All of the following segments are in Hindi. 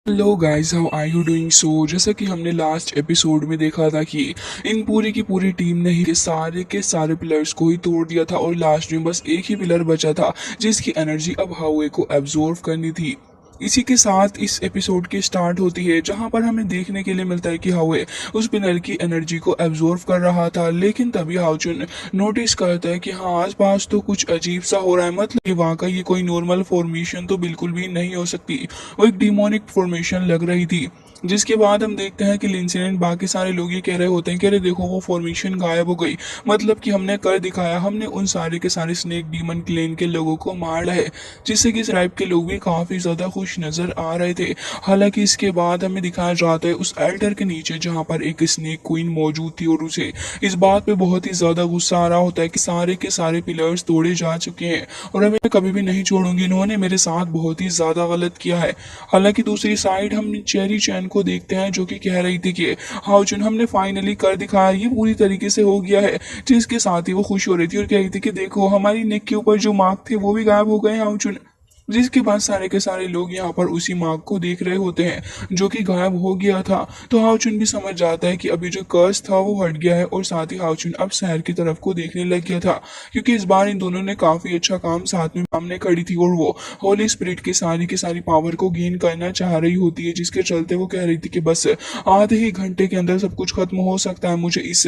Hello guys, how are you doing? So जैसा कि हमने लास्ट एपिसोड में देखा था कि इन पूरी की पूरी टीम ने ही के सारे पिलर्स को ही तोड़ दिया था और लास्ट में बस एक ही पिलर बचा था जिसकी एनर्जी अब हावे को एब्जॉर्व करनी थी। इसी के साथ इस एपिसोड की स्टार्ट होती है जहां पर हमें देखने के लिए मिलता है कि हावे उस पिलर की एनर्जी को एब्जॉर्व कर रहा था, लेकिन तभी हाउचुन नोटिस करता है कि हाँ, आसपास तो कुछ अजीब सा हो रहा है। मतलब कि वहाँ का ये कोई नॉर्मल फॉर्मेशन तो बिल्कुल भी नहीं हो सकती, वो एक डिमोनिक फॉर्मेशन लग रही थी। जिसके बाद हम देखते हैं कि लिंसिडेंट बाकी सारे लोग ये कह रहे होते हैं कि अरे देखो, वो फॉर्मेशन गायब हो गई। मतलब कि हमने कर दिखाया, हमने उन सारे के सारे स्नेक डीमन क्लेन के लोगों को मार है, जिससे कि इस ट्राइब के लोग भी काफी ज्यादा खुश नजर आ रहे थे। हालांकि इसके बाद हमें दिखाया जाता है उस एल्टर के नीचे जहाँ पर एक स्नेक क्वीन मौजूद थी और उसे इस बात पे बहुत ही ज्यादा गुस्सा आ रहा होता है कि सारे के सारे पिलर्स तोड़े जा चुके हैं और अब मैं कभी भी नहीं छोड़ूंगी, इन्होंने मेरे साथ बहुत ही ज्यादा गलत किया है। हालांकि दूसरी साइड हम चेरी चैन को देखते हैं जो कि कह रही थी कि हाउचुन, हमने फाइनली कर दिखाया, ये पूरी तरीके से हो गया है। जिसके साथ ही वो खुश हो रही थी और कह रही थी कि देखो, हमारी नेक के ऊपर जो मार्क थे वो भी गायब हो गए हाउचुन। जिसके बाद सारे के सारे लोग यहाँ पर उसी मार्क को देख रहे होते हैं जो कि गायब हो गया था। तो हाउचुन भी समझ जाता है कि अभी जो कर्स था वो हट गया है और साथ ही हाउचुन अब शहर की तरफ को देखने लग गया था, क्योंकि इस बार इन दोनों ने काफी अच्छा काम साथ में सामने करी थी और वो होली स्पिरिट की सारी पावर को गेन करना चाह रही होती है। जिसके चलते वो कह रही थी कि बस आधे ही घंटे के अंदर सब कुछ खत्म हो सकता है, मुझे इस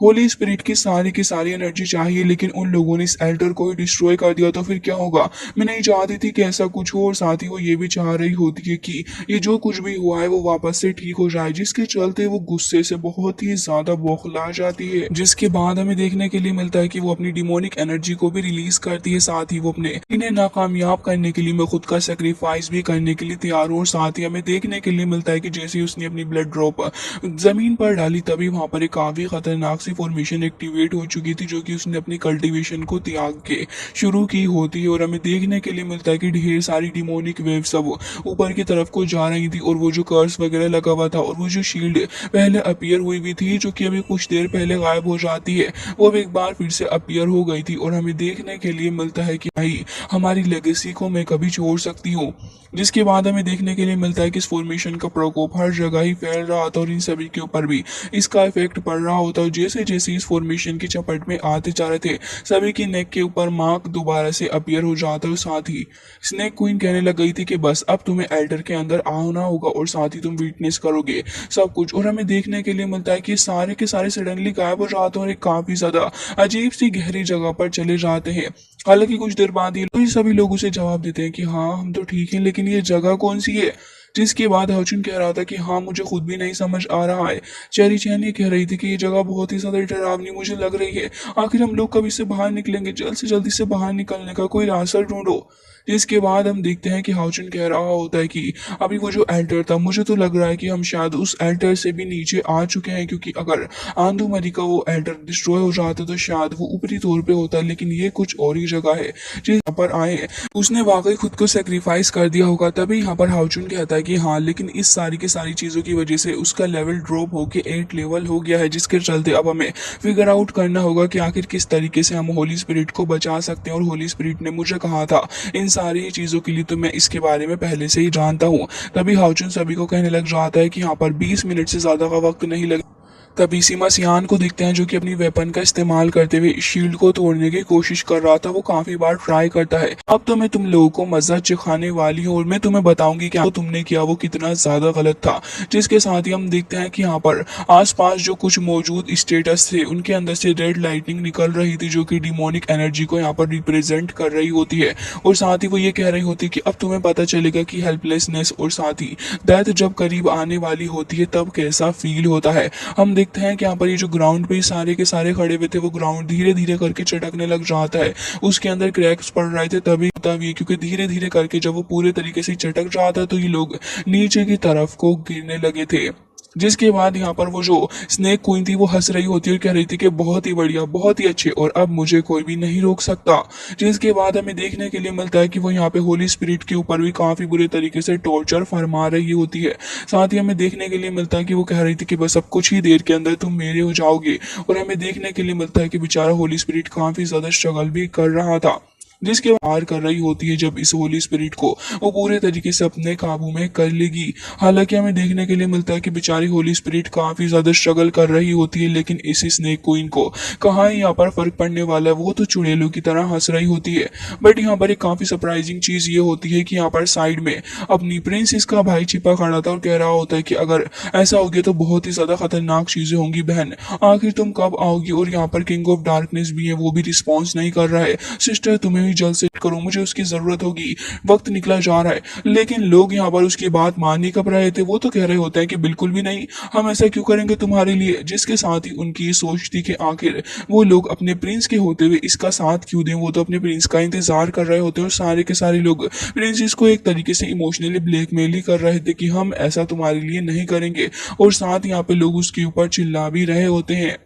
होली स्पिरिट की सारी एनर्जी चाहिए। लेकिन उन लोगों ने इस एल्टर को ही डिस्ट्रॉय कर दिया तो फिर क्या होगा? मैं नहीं चाहती थी कि ऐसा कुछ हो और साथ ही वो ये भी चाह रही होती है कि ये जो कुछ भी हुआ है वो वापस से ठीक हो जाए। जिसके चलते वो गुस्से से बहुत ही ज्यादा बौखला जाती है। जिसके बाद हमें देखने के लिए मिलता है कि वो अपनी डिमोनिक एनर्जी को भी रिलीज करती है, साथ ही वो अपने इन्हें नाकामयाब करने के लिए मैं खुद का सेक्रीफाइस भी करने के लिए तैयार हूँ। और साथ ही हमें देखने के लिए मिलता है कि जैसे ही उसने अपनी ब्लड ड्रॉप जमीन पर डाली तभी वहां पर एक काफी खतरनाक सी फॉर्मेशन एक्टिवेट हो चुकी थी जो कि उसने अपनी कल्टीवेशन को त्याग के शुरू की होती है। और हमें देखने के लिए मिलता है कि ढेर सारी डिमोनिक वेव सब ऊपर की तरफ को जा रही थी और वो जो कर्स वगैरह लगा हुआ था और वो जो शील्ड पहले अपीयर हुई भी थी जो कि अभी कुछ देर पहले गायब हो जाती है, वो अब एक बार फिर से अपीयर हो गई थी। और हमें देखने के लिए मिलता है कि भाई, हमारी लेगेसी को मैं कभी छोड़ सकती हूँ। जिसके बाद हमें देखने के लिए मिलता है कि इस फॉर्मेशन का प्रकोप हर जगह ही फैल रहा था और इन सभी के ऊपर भी इसका इफेक्ट पड़ रहा होता है। जैसे जैसे इस फॉर्मेशन की चपेट में आते जा रहे थे, सभी की नेक के ऊपर मार्क दोबारा से अपीयर हो जाता है। साथ ही स्नेक क्वीन कहने लग गई थी कि बस अब तुम्हें एल्टर के अंदर आना होगा और साथ ही तुम विटनेस करोगे सब कुछ। और हमें देखने के लिए मिलता है कि सारे के सारे सडनली गायब हो जाते हैं और एक काफी ज्यादा अजीब सी गहरी जगह पर चले जाते हैं। हालांकि कुछ देर बाद ये सभी लोग उसे जवाब देते हैं कि हाँ, हम तो ठीक हैं, लेकिन ये जगह कौन सी है? जिसके बाद हर्चुन कह रहा था कि हाँ, मुझे खुद भी नहीं समझ आ रहा है। चेरी चैन ये कह रही थी कि ये जगह बहुत ही ज्यादा डरावनी मुझे लग रही है। आखिर हम लोग कब इससे बाहर निकलेंगे? जल्द से जल्द इससे बाहर निकलने का कोई रास्ता ढूंढो। जिसके बाद हम देखते हैं कि हाउचुन कह रहा होता है कि अभी वो जो एल्टर था, मुझे तो लग रहा है कि हम शायद उस एल्टर से भी नीचे आ चुके हैं, क्योंकि अगर आंधुमरी का वो एल्टर डिस्ट्रॉय हो जाता तो शायद वो ऊपरी तौर पे होता, लेकिन ये कुछ और ही जगह है जो यहाँ पर आए हैं। उसने वाकई खुद को सेक्रीफाइस कर दिया होगा। तभी यहाँ पर हाउचुन कहता है कि हाँ, लेकिन इस सारी की सारी चीजों की वजह से उसका लेवल ड्रॉप होके 8 लेवल हो गया है। जिसके चलते अब हमें फिगर आउट करना होगा कि आखिर किस तरीके से हम होली स्पिरिट को बचा सकते हैं। और होली स्पिरिट ने मुझे कहा था इन सारी चीजों के लिए, तो मैं इसके बारे में पहले से ही जानता हूँ। तभी हाउचुन सभी को कहने लग जाता है कि यहाँ पर 20 मिनट से ज्यादा का वक्त नहीं लगा। तभी सीमा सियान को दिखते हैं जो कि अपनी वेपन का इस्तेमाल करते हुए शील्ड को तोड़ने की कोशिश कर रहा था। वो काफी बार ट्राई करता है। अब तो मैं तुम लोगों को मजा चखाने वाली हूँ और मैं तुम्हें बताऊंगी कि तुमने किया वो कितना ज्यादा गलत था। जिसके साथ ही हम देखते हैं कि यहाँ पर आसपास जो कुछ मौजूद स्टेटस थे उनके अंदर से रेड लाइटनिंग निकल रही थी जो कि डिमोनिक एनर्जी को यहाँ पर रिप्रेजेंट कर रही होती है। और साथ ही वो ये कह रही होती है कि अब तुम्हें पता चलेगा कि हेल्पलेसनेस और साथ ही डेथ जब करीब आने वाली होती है तब कैसा फील होता है। हम देखते हैं कि यहाँ पर ये जो ग्राउंड पे सारे के सारे खड़े हुए थे, वो ग्राउंड धीरे धीरे करके चटकने लग जाता है। उसके अंदर क्रैक्स पड़ रहे थे तभी क्योंकि धीरे धीरे करके जब वो पूरे तरीके से चटक जाता है तो ये लोग नीचे की तरफ को गिरने लगे थे। जिसके बाद यहाँ पर वो जो स्नेक क्वीन थी वो हंस रही होती है और कह रही थी कि बहुत ही बढ़िया, बहुत ही अच्छे, और अब मुझे कोई भी नहीं रोक सकता। जिसके बाद हमें देखने के लिए मिलता है कि वो यहाँ पे होली स्पिरिट के ऊपर भी काफी बुरे तरीके से टॉर्चर फरमा रही होती है। साथ ही हमें देखने के लिए मिलता है कि वो कह रही थी कि बस अब कुछ ही देर के अंदर तुम मेरे हो जाओगे। और हमें देखने के लिए मिलता है कि बेचारा होली स्पिरिट काफी ज्यादा स्ट्रगल भी कर रहा था। जिसके पार कर रही होती है जब इस होली स्पिरिट को वो पूरे तरीके से अपने काबू में कर लेगी। हालांकि हमें देखने के लिए मिलता है कि बेचारी होली स्पिरिट काफी ज्यादा स्ट्रगल कर रही होती है, लेकिन इस स्नेक क्वीन को कहाँ यहाँ पर फर्क पड़ने वाला है, वो तो चुड़ैलों की तरह हंस रही होती है। बट यहाँ पर एक काफी सरप्राइजिंग चीज ये होती है कि यहाँ पर साइड में अपनी प्रिंसेस का भाई छिपा खड़ा था और कह रहा होता है कि अगर ऐसा हो गया तो बहुत ही ज्यादा खतरनाक चीजें होंगी बहन, आखिर तुम कब आओगी। और यहाँ पर किंग ऑफ डार्कनेस भी है, वो भी रिस्पॉन्स नहीं कर रहा है। सिस्टर तुम्हें भी जल्द से करो, मुझे उसकी जरूरत होगी, वक्त निकला जा रहा है। लेकिन लोग यहाँ पर उसकी बात मान नहीं कर रहे थे, वो तो कह रहे होते हैं कि बिल्कुल भी नहीं, हम ऐसा क्यों करेंगे तुम्हारे लिए। जिसके साथ ही उनकी ये सोच थी कि आखिर वो लोग अपने प्रिंस के होते हुए इसका साथ क्यों दें, वो तो अपने प्रिंस का इंतजार कर रहे होते हैं। और सारे के सारे लोग प्रिंसेस को एक तरीके से इमोशनली ब्लैकमेल ही कर रहे थे कि हम ऐसा तुम्हारे लिए नहीं करेंगे। और साथ यहाँ पे लोग उसके ऊपर चिल्ला भी रहे होते हैं।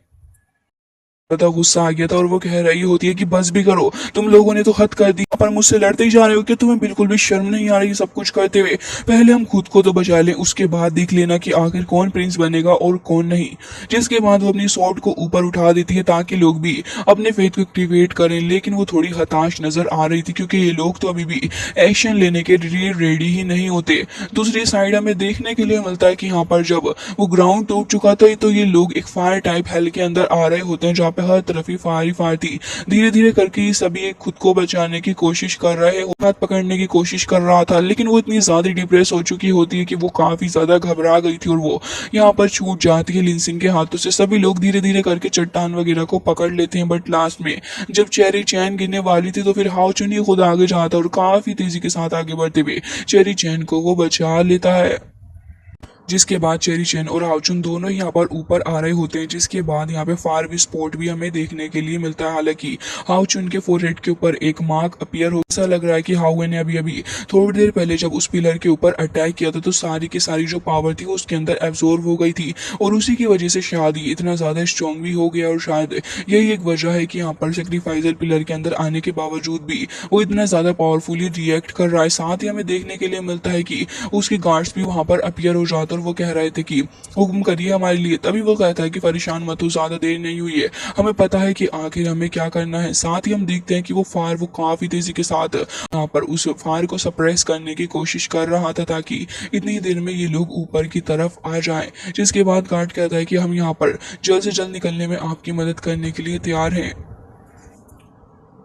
पता गुस्सा आ गया था और वो कह रही होती है कि बस भी करो, तुम लोगों ने तो हद कर दी, पर मुझसे लड़ते ही जा रहे हो कि तुम्हें बिल्कुल भी शर्म नहीं आ रही सब कुछ करते हुए। पहले हम खुद को तो बचा लें, उसके बाद देख लेना कि आखिर कौन प्रिंस बनेगा और कौन नहीं। जिसके बाद वो अपनी स्वॉर्ड को ऊपर उठा देती है ताकि लोग भी अपने फेथ को एक्टिवेट करें, लेकिन वो थोड़ी हताश नजर आ रही थी क्योंकि ये लोग तो अभी भी एक्शन लेने के लिए रेडी ही नहीं होते। दूसरी साइड हमें देखने के लिए मिलता है कि यहाँ पर जब वो ग्राउंड टूट चुका था तो ये लोग एक फायर टाइप हेल के अंदर आ रहे होते हैं जहाँ पे हर तरफ ही फायर ही फायर थी। धीरे धीरे करके ये सभी खुद को बचाने की कोशिश कर रहे हैं, हाथ पकड़ने की कोशिश कर रहा था, लेकिन वो इतनी ज्यादा डिप्रेस हो चुकी होती है कि वो काफी ज्यादा घबरा गई थी और वो यहाँ पर छूट जाती है लिनसिन के हाथों से। सभी लोग धीरे धीरे करके चट्टान वगैरह को पकड़ लेते हैं, बट लास्ट में जब चेरी चैन गिरने वाली थी तो फिर हाउ चुन ही खुद आगे जाता है और काफी तेजी के साथ आगे बढ़ते हुए चेरी चैन को वो बचा लेता है। जिसके बाद चेरी चैन और हाउचुन दोनों यहाँ पर ऊपर आ रहे होते हैं। जिसके बाद यहाँ पे फायर विस्फोट भी हमें देखने के लिए मिलता है। हालांकि हाउचुन के फोरहेड के ऊपर एक मार्क अपीयर हो, ऐसा लग रहा है कि हाउए ने अभी अभी थोड़ी देर पहले जब उस पिलर के ऊपर अटैक किया था तो सारी की सारी जो पावर थी वो उसके अंदर एब्जॉर्ब हो गई थी और उसी की वजह से शायद इतना ज्यादा स्ट्रॉन्ग भी हो गया। और शायद यही एक वजह है कि यहाँ पर सेक्रीफाइजर पिलर के अंदर आने के बावजूद भी वो इतना ज्यादा पावरफुली रिएक्ट कर रहा है। साथ ही हमें देखने के लिए मिलता है कि उसके गार्ड्स भी वहां पर अपीयर हो जाते और वो कह रहे थे कि हुक्म करिए हमारे लिए। तभी वो कहता है कि परेशान मत हो, ज्यादा देर नहीं हुई है, हमें पता है कि आखिर हमें क्या करना है। साथ ही हम देखते हैं कि वो फायर वो काफी तेजी के साथ यहाँ पर उस फायर को सप्रेस करने की कोशिश कर रहा था ताकि इतनी देर में ये लोग ऊपर की तरफ आ जाएं। जिसके बाद गार्ड कहता है कि हम यहाँ पर जल्द से जल्द निकलने में आपकी मदद करने के लिए तैयार हैं।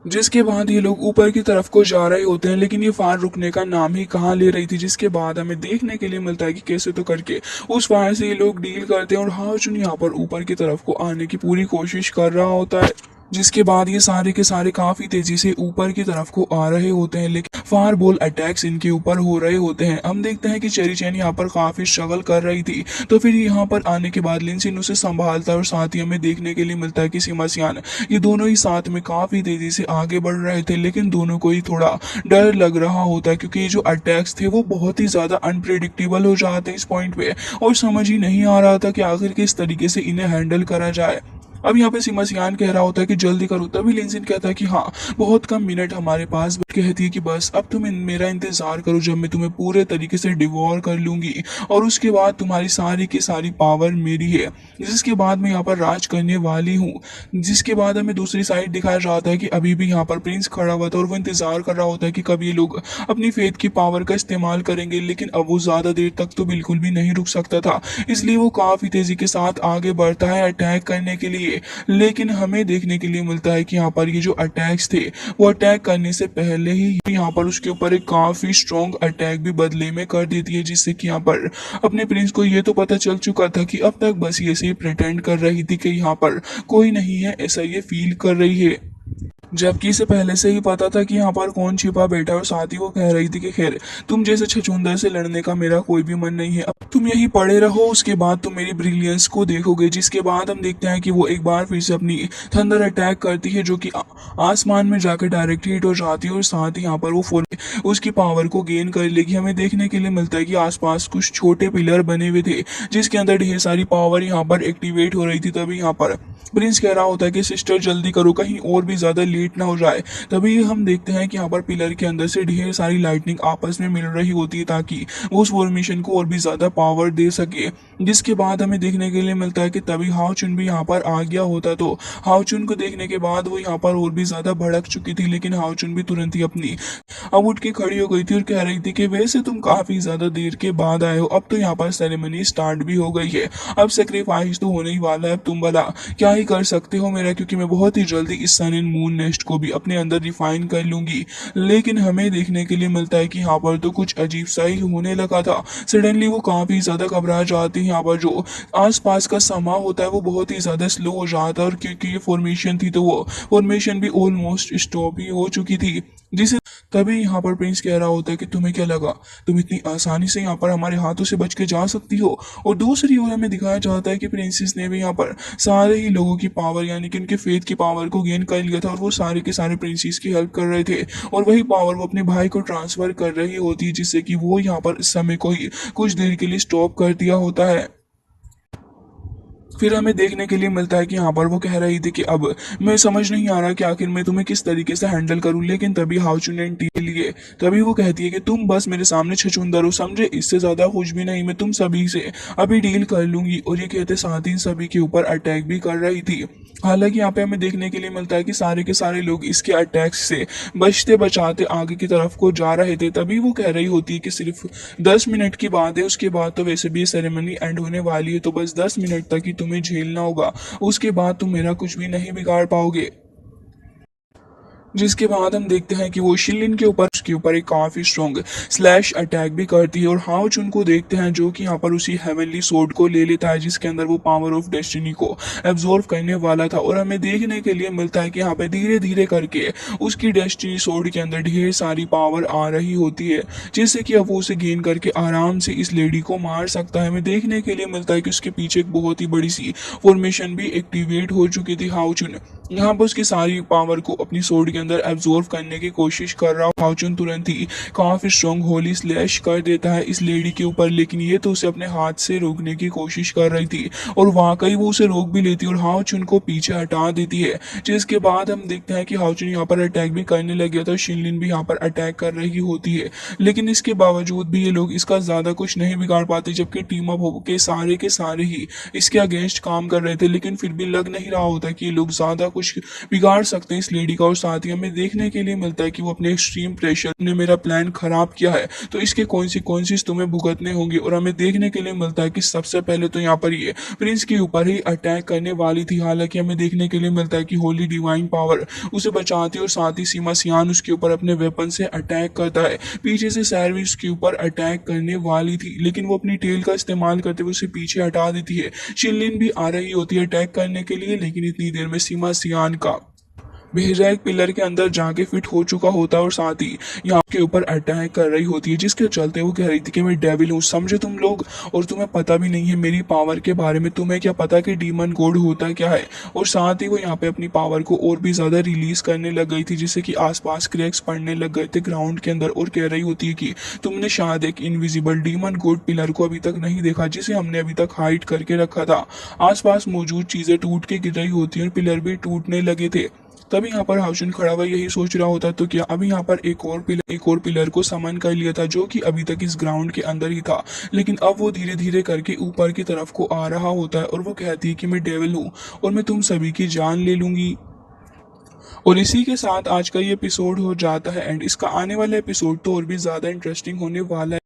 जिसके बाद ये लोग ऊपर की तरफ को जा रहे होते हैं, लेकिन ये फायर रुकने का नाम ही कहाँ ले रही थी। जिसके बाद हमें देखने के लिए मिलता है कि कैसे तो करके उस फायर से ये लोग डील करते हैं और हाउचुन यहाँ पर ऊपर की तरफ को आने की पूरी कोशिश कर रहा होता है। जिसके बाद ये सारे के सारे काफी तेजी से ऊपर की तरफ को आ रहे होते हैं, लेकिन फायर बॉल अटैक्स इनके ऊपर हो रहे होते हैं। हम देखते हैं कि चेरी चैन यहाँ पर काफी स्ट्रगल कर रही थी, तो फिर यहाँ पर आने के बाद लिनसिन उसे संभालता है और साथ ही हमें देखने के लिए मिलता है कि सिमसियान ये दोनों ही साथ में काफी तेजी से आगे बढ़ रहे थे, लेकिन दोनों को ही थोड़ा डर लग रहा होता है क्योंकि ये जो अटैक्स थे वो बहुत ही ज्यादा अनप्रिडिक्टेबल हो जाते हैं इस पॉइंट पे, और समझ ही नहीं आ रहा था कि आखिर किस तरीके से इन्हें हैंडल करा जाए। अब यहाँ पे सिमसियान कह रहा होता है कि जल्दी करो, तभी लिनसिन कहता है कि हाँ बहुत कम मिनट हमारे पास, कहती है कि बस अब तुम मेरा इंतजार करो जब मैं तुम्हें पूरे तरीके से डिवोर कर लूंगी और उसके बाद तुम्हारी सारी की सारी पावर मेरी है, जिसके बाद मैं यहाँ पर राज करने वाली हूँ। जिसके बाद हमें दूसरी साइड दिखाया जाता है कि अभी भी यहाँ पर प्रिंस खड़ा हुआ था और वो इंतजार कर रहा होता है कि कब ये लोग अपनी फेथ की पावर का इस्तेमाल करेंगे, लेकिन अब वो ज्यादा देर तक तो बिल्कुल भी नहीं रुक सकता था, इसलिए वो काफी तेजी के साथ आगे बढ़ता है अटैक करने के लिए। लेकिन हमें देखने के लिए मिलता है कि यहाँ पर ये जो अटैक्स थे वो अटैक करने से पहले ही यहाँ पर उसके ऊपर एक काफी स्ट्रॉन्ग अटैक भी बदले में कर देती है, जिससे कि यहाँ पर अपने प्रिंस को ये तो पता चल चुका था कि अब तक बस ये से प्रिटेंड कर रही थी कि यहाँ पर कोई नहीं है, ऐसा ये फील कर रही है, जबकि इसे पहले से ही पता था कि यहाँ पर कौन छिपा बैठा। और साथ ही वो कह रही थी कि खैर तुम जैसे छछूंदर से लड़ने का मेरा कोई भी मन नहीं है, अब तुम यहीं पड़े रहो, उसके बाद तुम मेरी ब्रिलियंस को देखोगे। जिसके बाद हम देखते हैं कि वो एक बार फिर से अपनी थंडर अटैक करती है जो कि आसमान में जाकर डायरेक्ट हिट हो जाती है और साथ ही यहाँ पर वो उसकी पावर को गेन कर लेगी। हमें देखने के लिए मिलता है कि आसपास कुछ छोटे पिलर बने हुए थे जिसके अंदर ढेर सारी पावर यहाँ पर एक्टिवेट हो रही थी। तभी यहाँ पर प्रिंस कह रहा होता है कि सिस्टर जल्दी करो, कहीं और भी ज्यादा लेट ना हो जाए। तभी हम देखते हैं कि यहाँ पर पिलर के अंदर से ढेर सारी लाइटनिंग आपस में मिल रही होती है ताकि वो उस फॉर्मेशन को और भी ज्यादा पावर दे सके। जिसके बाद हमें देखने के लिए मिलता है कि तभी हाओ चुन भी यहाँ पर आ गया होता, तो हाओ चुन को देखने के बाद वो यहाँ पर और भी ज्यादा भड़क चुकी थी, लेकिन हाओ चुन भी तुरंत ही अपनी अब उठ के खड़ी हो गई थी और कह रही थी कि वैसे तुम काफी ज्यादा देर के बाद आए हो, अब तो यहाँ पर सेरेमनी स्टार्ट भी हो गई है, अब सेक्रीफाइस तो होने ही वाला है, अब तुम भला क्या ही कर सकते हो मेरा, क्योंकि मैं बहुत ही जल्दी इस सन एंड मून नेस्ट को भी अपने अंदर रिफाइन कर लूंगी। लेकिन हमें देखने के लिए मिलता है कि यहाँ पर तो कुछ अजीब सा ही होने लगा था। सडनली वो काफी ज्यादा घबरा जाती है, यहाँ पर जो आसपास का समा होता है वो बहुत ही ज्यादा स्लो हो जाता है, और क्योंकि ये फॉर्मेशन थी तो वो फॉर्मेशन भी ऑलमोस्ट स्टॉप ही हो चुकी थी। जिसे तभी यहाँ पर प्रिंस कह रहा होता है कि तुम्हें क्या लगा तुम इतनी आसानी से यहाँ पर हमारे हाथों से बच के जा सकती हो। और दूसरी ओर हमें दिखाया जाता है कि प्रिंसेस ने भी यहाँ पर सारे ही लोगों की पावर यानी कि उनके फेथ की पावर को गेन कर लिया था, और वो सारे के सारे प्रिंसेस की हेल्प कर रहे थे, और वही पावर वो अपने भाई को ट्रांसफर कर रही होती है, जिससे कि वो यहाँ पर इस समय को ही कुछ देर के लिए स्टॉप कर दिया होता है। फिर हमें देखने के लिए मिलता है कि यहाँ पर वो कह रही थी कि अब मैं समझ नहीं आ रहा कि आखिर मैं तुम्हें किस तरीके से हैंडल करूं, लेकिन तभी हाउचुन ने टी लिए तभी वो कहती है कि तुम बस मेरे सामने छछूंदर हो, समझे, इससे ज्यादा कुछ भी नहीं, मैं तुम सभी से अभी डील कर लूंगी। और ये कहते साथ ही सभी के ऊपर अटैक भी कर रही थी। हालांकि यहाँ पे हमें देखने के लिए मिलता है कि सारे के सारे लोग इसके अटैक्स से बचते बचाते आगे की तरफ को जा रहे थे। तभी वो कह रही होती है कि सिर्फ 10 मिनट की बात है, उसके बाद तो वैसे भी ये सेरेमनी एंड होने वाली है, तो बस 10 मिनट तक ही तुम्हें झेलना होगा, उसके बाद तुम मेरा कुछ भी नहीं बिगाड़ पाओगे। जिसके बाद हम देखते हैं कि वो शिनलिन के ऊपर उसके ऊपर एक काफी स्ट्रॉन्ग स्लैश अटैक भी करती है, और हाओ चुन को देखते हैं जो कि यहाँ पर उसी हेवनली सोर्ड को ले लेता है जिसके अंदर वो पावर ऑफ डेस्टिनी को एब्जॉर्व करने वाला था। और हमें देखने के लिए मिलता है कि यहाँ पे धीरे धीरे करके उसकी डेस्टिनी सोर्ड के अंदर ढेर सारी पावर आ रही होती है, जिससे कि अब वो उसे गेन करके आराम से इस लेडी को मार सकता है। हमें देखने के लिए मिलता है कि उसके पीछे एक बहुत ही बड़ी सी फॉर्मेशन भी एक्टिवेट हो चुकी थी। हाओ चुन यहाँ पर उसकी सारी पावर को अपनी सोर्ड के अंदर एब्जॉर्व करने की कोशिश कर रहा हूँ। हाउचुन तुरंत ही काफी स्ट्रॉन्ग होली स्लैश कर देता है इस लेडी के ऊपर, लेकिन ये तो उसे अपने हाथ से रोकने की कोशिश कर रही थी, और वाकई वो उसे रोक भी लेती है और हाउचुन को पीछे हटा देती है। जिसके बाद हम देखते हैं कि हाउचुन यहाँ पर अटैक भी करने लग गया था, शिनलिन भी यहाँ पर अटैक कर रही होती है, लेकिन इसके बावजूद भी ये लोग इसका ज्यादा कुछ नहीं बिगाड़ पाते, जबकि टीम अप होकर सारे के सारे ही इसके अगेंस्ट काम कर रहे थे, लेकिन फिर भी लग नहीं रहा होता कि ये लोग ज्यादा कुछ बिगाड़ सकते हैं इस लेडी का। और साथ ही हमें देखने के लिए मिलता है कि वो अपने एक्सट्रीम प्रेशर ने मेरा प्लान खराब किया है, तो इसके कॉन्सिक्वेंसेस तुम्हें भुगतने होंगे। और हमें देखने के लिए मिलता है कि सबसे पहले तो यहाँ पर ये प्रिंस के ऊपर ही अटैक करने वाली थी। हालांकि हमें देखने के लिए मिलता है कि होली डिवाइन पावर उसे बचाती है, और साथ ही सीमा सियान उसके ऊपर अपने वेपन से अटैक करता है। पीछे से सैरवी उसके ऊपर अटैक करने वाली थी, लेकिन वो अपनी टेल का इस्तेमाल करते हुए उसे पीछे हटा देती है। शिनलिन भी आ रही होती है अटैक करने के लिए, लेकिन इतनी देर में सीमा सियान का भेजा एक पिलर के अंदर जाके फिट हो चुका होता है, और साथ ही यहाँ के ऊपर अटैक कर रही होती है, जिसके चलते वो कह रही थी कि मैं डेविल हूँ, समझे तुम लोग, और तुम्हें पता भी नहीं है मेरी पावर के बारे में, तुम्हें क्या पता कि डीमन गॉड होता क्या है। और साथ ही वो यहाँ पे अपनी पावर को और भी ज्यादा रिलीज करने लग गई थी, जिससे कि आसपास क्रैक्स पड़ने लग गए थे ग्राउंड के अंदर, और कह रही होती है कि तुमने शायद एक इनविजिबल डीमन गॉड पिलर को अभी तक नहीं देखा, जिसे हमने अभी तक हाइड करके रखा था। आसपास मौजूद चीजें टूट के गिर रही होती है और पिलर भी टूटने लगे थे। तभी यहाँ पर हाउचुन खड़ा हुआ यही सोच रहा होता, तो क्या अभी यहाँ पर एक और पिलर को समन कर लिया था जो कि अभी तक इस ग्राउंड के अंदर ही था, लेकिन अब वो धीरे धीरे करके ऊपर की तरफ को आ रहा होता है, और वो कहती है कि मैं डेविल हूँ और मैं तुम सभी की जान ले लूंगी। और इसी के साथ आज का ये एपिसोड हो जाता है एंड इसका आने वाला एपिसोड तो और भी ज्यादा इंटरेस्टिंग होने वाला है।